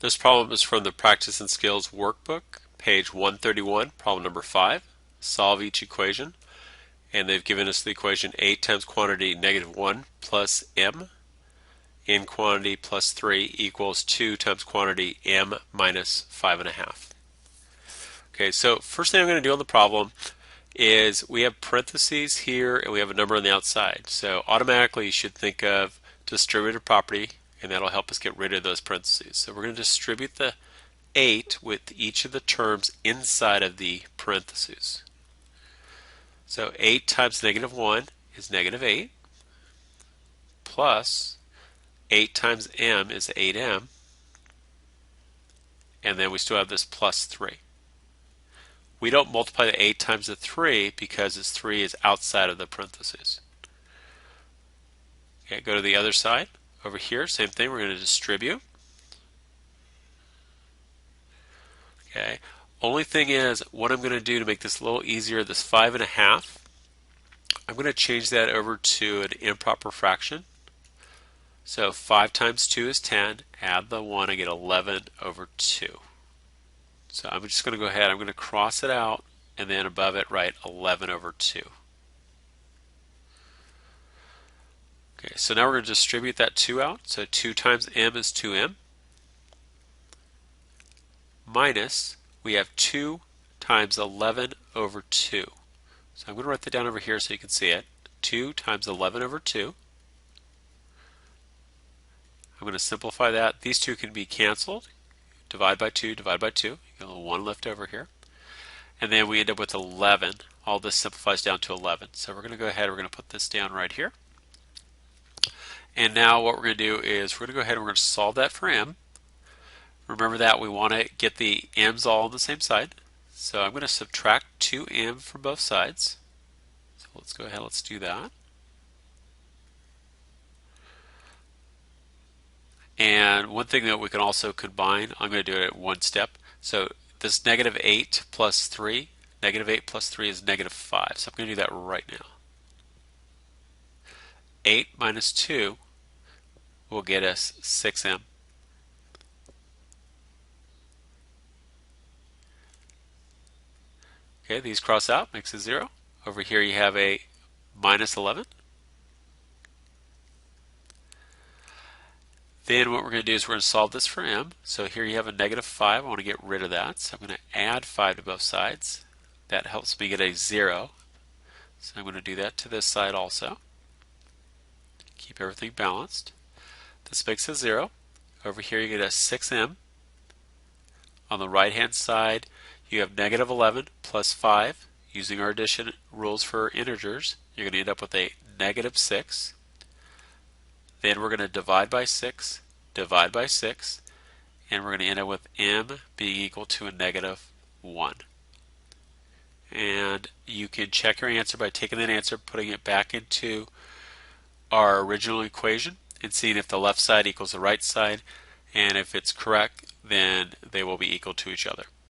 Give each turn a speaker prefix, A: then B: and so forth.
A: This problem is from the Practice and Skills workbook, page 131, problem number 5. Solve each equation. And they've given us the equation 8 times quantity -1 plus m in quantity plus 3 equals 2 times quantity m minus 5.5. Okay, so first thing I'm going to do on the problem is we have parentheses here and we have a number on the outside. So automatically you should think of distributive property, and that'll help us get rid of those parentheses. So we're going to distribute the 8 with each of the terms inside of the parentheses. So 8 times -1 is -8, plus 8 times m is 8m, and then we still have this plus 3. We don't multiply the 8 times the 3 because this 3 is outside of the parentheses. Okay, go to the other side. Over here, same thing, we're going to distribute. Okay, only thing is, what I'm going to do to make this a little easier, this 5.5, I'm going to change that over to an improper fraction. So 5 times 2 is 10, add the 1, I get 11 over 2. So I'm just going to go ahead, I'm going to cross it out, and then above it write 11 over 2. Okay, so now we're going to distribute that 2 out. So 2 times m is 2m, minus, we have 2 times 11 over 2. So I'm going to write that down over here so you can see it. 2 times 11 over 2. I'm going to simplify that. These two can be canceled. Divide by 2, divide by 2. You got a little 1 left over here. And then we end up with 11. All this simplifies down to 11. So we're going to go ahead, we're going to put this down right here. And now what we're going to do is we're going to go ahead and we're going to solve that for m. Remember that we want to get the m's all on the same side. So I'm going to subtract 2m from both sides. So let's go ahead, let's do that. And one thing that we can also combine, I'm going to do it at one step. So this -8 plus 3, -8 plus 3 is -5. So I'm going to do that right now. 8 minus 2 will get us 6m. Okay, these cross out, makes it 0. Over here you have a minus 11. Then what we're going to do is we're going to solve this for m. So here you have a -5. I want to get rid of that. So I'm going to add 5 to both sides. That helps me get a 0. So I'm going to do that to this side also. Keep everything balanced. This makes a 0. Over here you get a 6m. On the right hand side you have -11 plus 5. Using our addition rules for integers, you're going to end up with a -6. Then we're going to divide by 6, divide by 6, and we're going to end up with m being equal to a -1. And you can check your answer by taking that answer, putting it back into our original equation, and seeing if the left side equals the right side, and if it's correct, then they will be equal to each other.